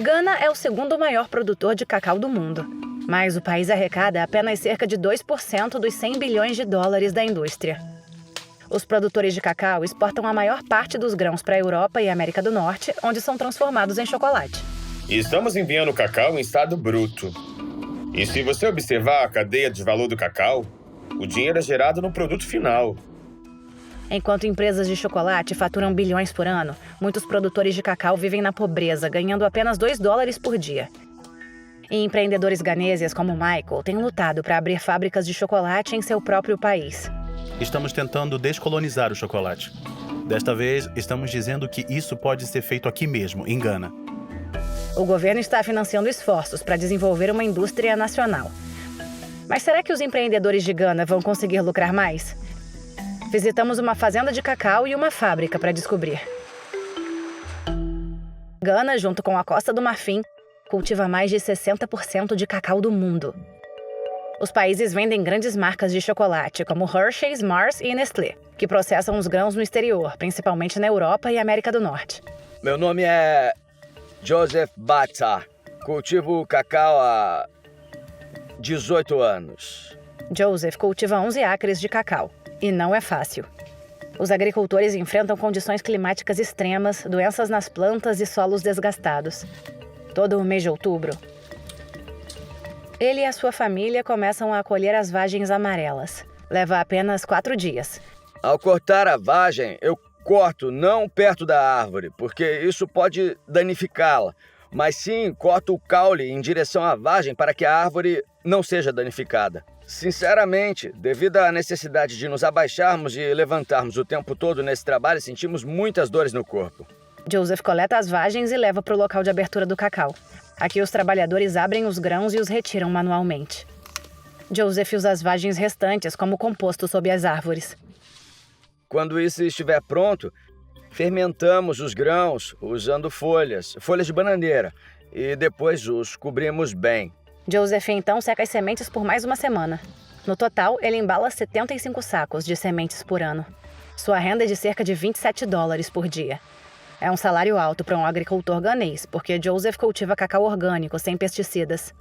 Gana é o segundo maior produtor de cacau do mundo, mas o país arrecada apenas cerca de 2% dos 100 bilhões de dólares da indústria. Os produtores de cacau exportam a maior parte dos grãos para a Europa e América do Norte, onde são transformados em chocolate. Estamos enviando cacau em estado bruto. E se você observar a cadeia de valor do cacau, o dinheiro é gerado no produto final. Enquanto empresas de chocolate faturam bilhões por ano, muitos produtores de cacau vivem na pobreza, ganhando apenas $2 por dia. E empreendedores ganeses como Michael têm lutado para abrir fábricas de chocolate em seu próprio país. Estamos tentando descolonizar o chocolate. Desta vez, estamos dizendo que isso pode ser feito aqui mesmo, em Gana. O governo está financiando esforços para desenvolver uma indústria nacional. Mas será que os empreendedores de Gana vão conseguir lucrar mais? Visitamos uma fazenda de cacau e uma fábrica para descobrir. Gana, junto com a Costa do Marfim, cultiva mais de 60% de cacau do mundo. Os países vendem grandes marcas de chocolate, como Hershey's, Mars e Nestlé, que processam os grãos no exterior, principalmente na Europa e América do Norte. Meu nome é Joseph Bata. Cultivo cacau há 18 anos. Joseph cultiva 11 acres de cacau. E não é fácil. Os agricultores enfrentam condições climáticas extremas, doenças nas plantas e solos desgastados. Todo o mês de outubro, ele e a sua família começam a colher as vagens amarelas. Leva apenas 4 dias. Ao cortar a vagem, eu corto não perto da árvore, porque isso pode danificá-la. Mas sim, corto o caule em direção à vagem para que a árvore não seja danificada. Sinceramente, devido à necessidade de nos abaixarmos e levantarmos o tempo todo nesse trabalho, sentimos muitas dores no corpo. Joseph coleta as vagens e leva para o local de abertura do cacau. Aqui os trabalhadores abrem os grãos e os retiram manualmente. Joseph usa as vagens restantes como composto sob as árvores. Quando isso estiver pronto, fermentamos os grãos usando folhas de bananeira, e depois os cobrimos bem. Joseph então seca as sementes por mais uma semana. No total, ele embala 75 sacos de sementes por ano. Sua renda é de cerca de $27 por dia. É um salário alto para um agricultor ganês, porque Joseph cultiva cacau orgânico, sem pesticidas.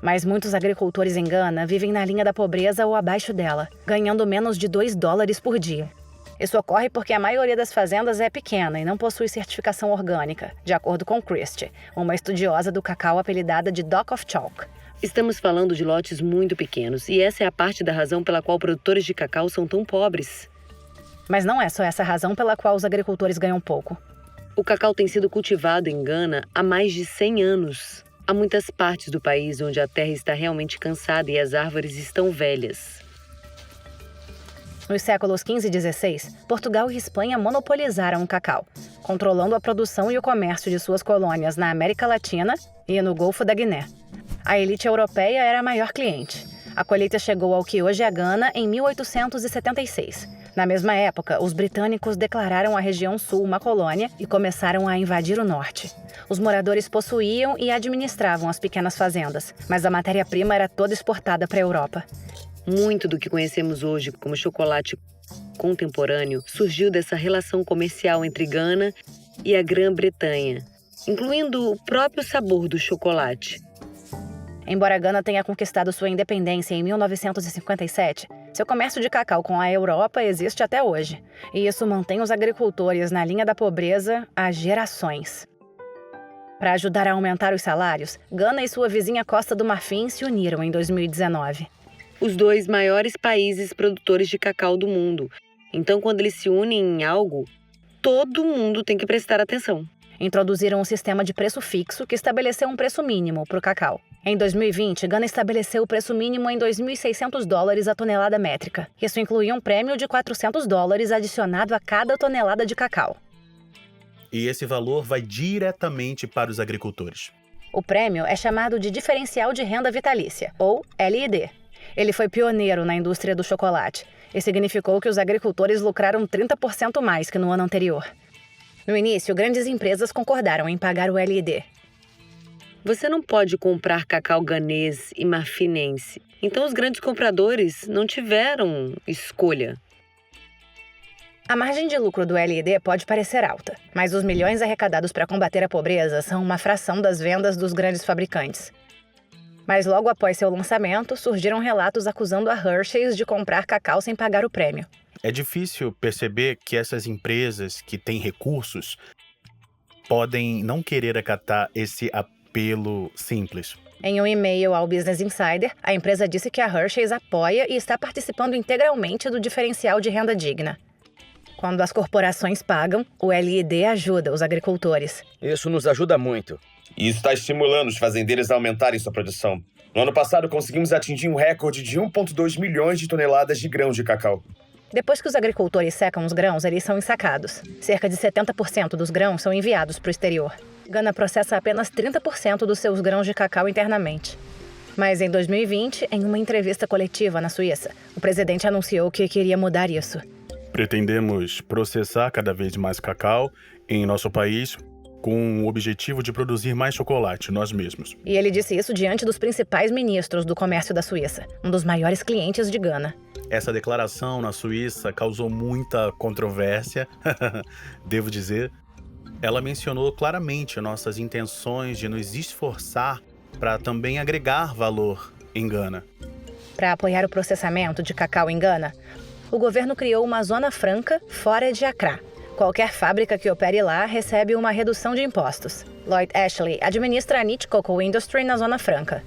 Mas muitos agricultores em Gana vivem na linha da pobreza ou abaixo dela, ganhando menos de $2 por dia. Isso ocorre porque a maioria das fazendas é pequena e não possui certificação orgânica, de acordo com Christie, uma estudiosa do cacau apelidada de Doc of Chalk. Estamos falando de lotes muito pequenos, e essa é a parte da razão pela qual produtores de cacau são tão pobres. Mas não é só essa razão pela qual os agricultores ganham pouco. O cacau tem sido cultivado em Gana há mais de 100 anos. Há muitas partes do país onde a terra está realmente cansada e as árvores estão velhas. Nos séculos XV e XVI, Portugal e Espanha monopolizaram o cacau, controlando a produção e o comércio de suas colônias na América Latina e no Golfo da Guiné. A elite europeia era a maior cliente. A colheita chegou ao que hoje é Gana em 1876. Na mesma época, os britânicos declararam a região sul uma colônia e começaram a invadir o norte. Os moradores possuíam e administravam as pequenas fazendas, mas a matéria-prima era toda exportada para a Europa. Muito do que conhecemos hoje como chocolate contemporâneo surgiu dessa relação comercial entre Gana e a Grã-Bretanha, incluindo o próprio sabor do chocolate. Embora Gana tenha conquistado sua independência em 1957, seu comércio de cacau com a Europa existe até hoje, e isso mantém os agricultores na linha da pobreza há gerações. Para ajudar a aumentar os salários, Gana e sua vizinha Costa do Marfim se uniram em 2019. Os dois maiores países produtores de cacau do mundo. Então, quando eles se unem em algo, todo mundo tem que prestar atenção. Introduziram um sistema de preço fixo que estabeleceu um preço mínimo para o cacau. Em 2020, Gana estabeleceu o preço mínimo em $2.600 a tonelada métrica. Isso incluía um prêmio de $400 adicionado a cada tonelada de cacau. E esse valor vai diretamente para os agricultores. O prêmio é chamado de Diferencial de Renda Vitalícia, ou LID. Ele foi pioneiro na indústria do chocolate e significou que os agricultores lucraram 30% mais que no ano anterior. No início, grandes empresas concordaram em pagar o LID. Você não pode comprar cacau ganês e marfinense. Então os grandes compradores não tiveram escolha. A margem de lucro do L&D pode parecer alta, mas os milhões arrecadados para combater a pobreza são uma fração das vendas dos grandes fabricantes. Mas logo após seu lançamento, surgiram relatos acusando a Hershey's de comprar cacau sem pagar o prêmio. É difícil perceber que essas empresas que têm recursos podem não querer acatar esse apelo simples. Em um e-mail ao Business Insider, a empresa disse que a Hershey's apoia e está participando integralmente do diferencial de renda digna. Quando as corporações pagam, o L&D ajuda os agricultores. Isso nos ajuda muito. E isso está estimulando os fazendeiros a aumentarem sua produção. No ano passado, conseguimos atingir um recorde de 1,2 milhões de toneladas de grãos de cacau. Depois que os agricultores secam os grãos, eles são ensacados. Cerca de 70% dos grãos são enviados para o exterior. Gana processa apenas 30% dos seus grãos de cacau internamente. Mas em 2020, em uma entrevista coletiva na Suíça, o presidente anunciou que queria mudar isso. Pretendemos processar cada vez mais cacau em nosso país com o objetivo de produzir mais chocolate nós mesmos. E ele disse isso diante dos principais ministros do comércio da Suíça, um dos maiores clientes de Gana. Essa declaração na Suíça causou muita controvérsia, devo dizer. Ela mencionou claramente nossas intenções de nos esforçar para também agregar valor em Gana. Para apoiar o processamento de cacau em Gana, o governo criou uma zona franca fora de Accra. Qualquer fábrica que opere lá recebe uma redução de impostos. Lloyd Ashley administra a Nitch Cocoa Industry na Zona Franca.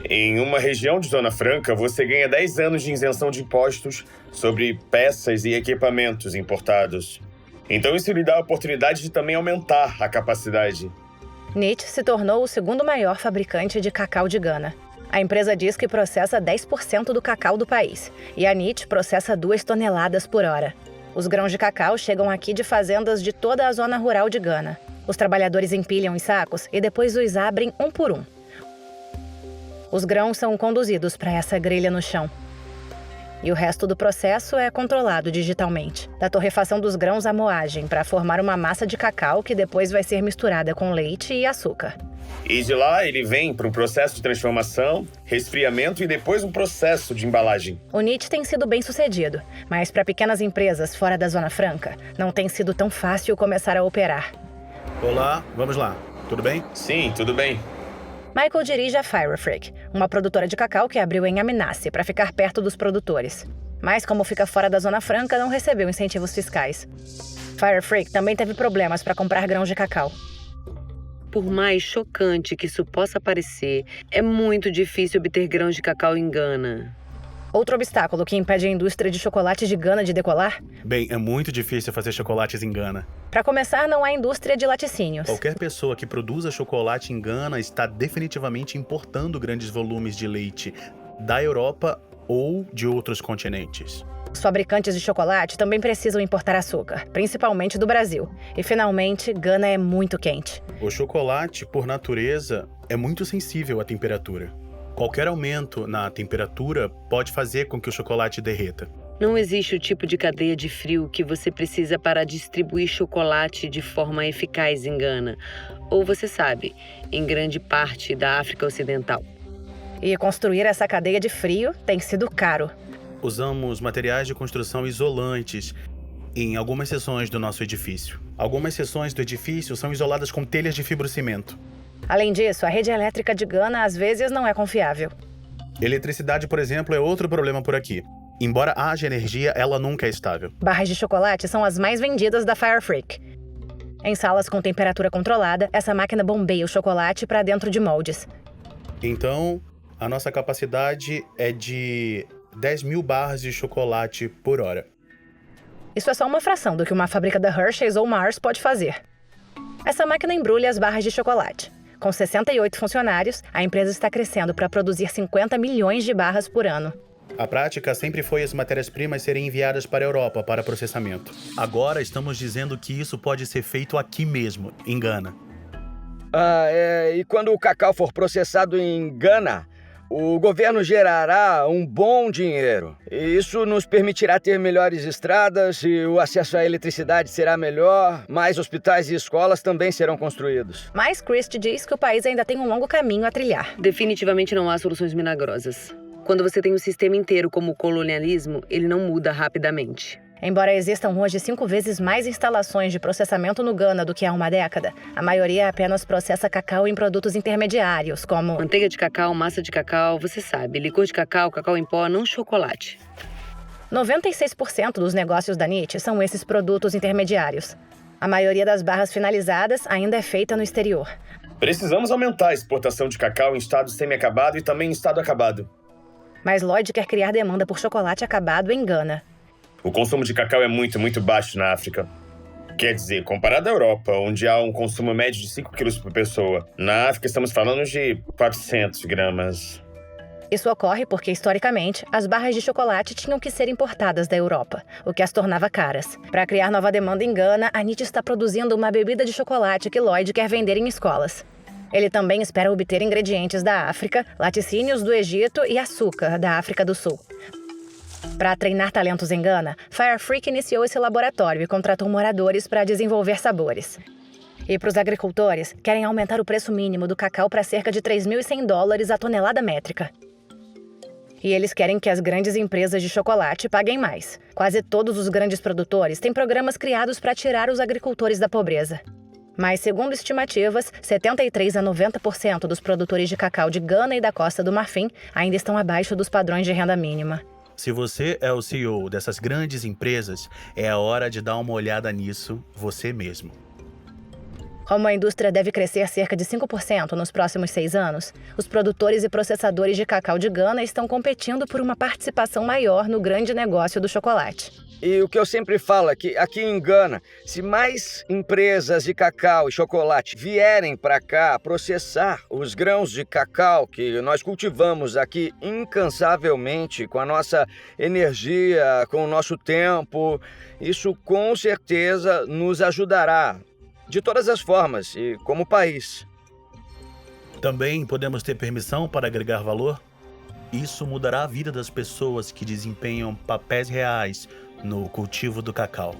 Em uma região de Zona Franca, você ganha 10 anos de isenção de impostos sobre peças e equipamentos importados. Então isso lhe dá a oportunidade de também aumentar a capacidade. Nitch se tornou o segundo maior fabricante de cacau de Gana. A empresa diz que processa 10% do cacau do país, e a Nitch processa 2 toneladas por hora. Os grãos de cacau chegam aqui de fazendas de toda a zona rural de Gana. Os trabalhadores empilham em sacos e depois os abrem um por um. Os grãos são conduzidos para essa grelha no chão. E o resto do processo é controlado digitalmente. Da torrefação dos grãos à moagem, para formar uma massa de cacau que depois vai ser misturada com leite e açúcar. E de lá ele vem para um processo de transformação, resfriamento e depois um processo de embalagem. O Nitch tem sido bem sucedido, mas para pequenas empresas fora da Zona Franca, não tem sido tão fácil começar a operar. Olá, vamos lá. Tudo bem? Sim, tudo bem. Michael dirige a Firefreak, uma produtora de cacau que abriu em Aminasse para ficar perto dos produtores. Mas como fica fora da Zona Franca, não recebeu incentivos fiscais. Firefreak também teve problemas para comprar grãos de cacau. Por mais chocante que isso possa parecer, é muito difícil obter grãos de cacau em Gana. Outro obstáculo que impede a indústria de chocolate de Gana de decolar? Bem, é muito difícil fazer chocolates em Gana. Para começar, não há indústria de laticínios. Qualquer pessoa que produza chocolate em Gana está definitivamente importando grandes volumes de leite da Europa ou de outros continentes. Os fabricantes de chocolate também precisam importar açúcar, principalmente do Brasil. E, finalmente, Gana é muito quente. O chocolate, por natureza, é muito sensível à temperatura. Qualquer aumento na temperatura pode fazer com que o chocolate derreta. Não existe o tipo de cadeia de frio que você precisa para distribuir chocolate de forma eficaz em Gana. Ou você sabe, em grande parte da África Ocidental. E construir essa cadeia de frio tem sido caro. Usamos materiais de construção isolantes em algumas seções do nosso edifício. Algumas seções do edifício são isoladas com telhas de fibrocimento. Além disso, a rede elétrica de Gana às vezes não é confiável. Eletricidade, por exemplo, é outro problema por aqui. Embora haja energia, ela nunca é estável. Barras de chocolate são as mais vendidas da Firefreak. Em salas com temperatura controlada, essa máquina bombeia o chocolate para dentro de moldes. Então, a nossa capacidade é de 10.000 barras de chocolate por hora. Isso é só uma fração do que uma fábrica da Hershey's ou Mars pode fazer. Essa máquina embrulha as barras de chocolate. Com 68 funcionários, a empresa está crescendo para produzir 50 milhões de barras por ano. A prática sempre foi as matérias-primas serem enviadas para a Europa para processamento. Agora estamos dizendo que isso pode ser feito aqui mesmo, em Gana. E quando o cacau for processado em Gana, o governo gerará um bom dinheiro. E isso nos permitirá ter melhores estradas e o acesso à eletricidade será melhor. Mais hospitais e escolas também serão construídos. Mas Christie diz que o país ainda tem um longo caminho a trilhar. Definitivamente não há soluções milagrosas. Quando você tem um sistema inteiro como o colonialismo, ele não muda rapidamente. Embora existam hoje 5 vezes mais instalações de processamento no Ghana do que há uma década, a maioria apenas processa cacau em produtos intermediários, como Manteiga de cacau, massa de cacau, você sabe, licor de cacau, cacau em pó, não chocolate. 96% dos negócios da NIT são esses produtos intermediários. A maioria das barras finalizadas ainda é feita no exterior. Precisamos aumentar a exportação de cacau em estado semi-acabado e também em estado acabado. Mas Lloyd quer criar demanda por chocolate acabado em Gana. O consumo de cacau é muito baixo na África. Quer dizer, comparado à Europa, onde há um consumo médio de 5 quilos por pessoa, na África estamos falando de 400 gramas. Isso ocorre porque, historicamente, as barras de chocolate tinham que ser importadas da Europa, o que as tornava caras. Para criar nova demanda em Gana, a NIT está produzindo uma bebida de chocolate que Lloyd quer vender em escolas. Ele também espera obter ingredientes da África, laticínios do Egito e açúcar da África do Sul. Para treinar talentos em Gana, Firefreak iniciou esse laboratório e contratou moradores para desenvolver sabores. E para os agricultores, querem aumentar o preço mínimo do cacau para cerca de $3.100 a tonelada métrica. E eles querem que as grandes empresas de chocolate paguem mais. Quase todos os grandes produtores têm programas criados para tirar os agricultores da pobreza. Mas, segundo estimativas, 73% a 90% dos produtores de cacau de Gana e da Costa do Marfim ainda estão abaixo dos padrões de renda mínima. Se você é o CEO dessas grandes empresas, é a hora de dar uma olhada nisso você mesmo. Como a indústria deve crescer cerca de 5% nos próximos 6 anos, os produtores e processadores de cacau de Gana estão competindo por uma participação maior no grande negócio do chocolate. E o que eu sempre falo é que aqui em Gana, se mais empresas de cacau e chocolate vierem para cá processar os grãos de cacau que nós cultivamos aqui incansavelmente, com a nossa energia, com o nosso tempo, isso com certeza nos ajudará de todas as formas e como país. Também podemos ter permissão para agregar valor? Isso mudará a vida das pessoas que desempenham papéis reais no cultivo do cacau.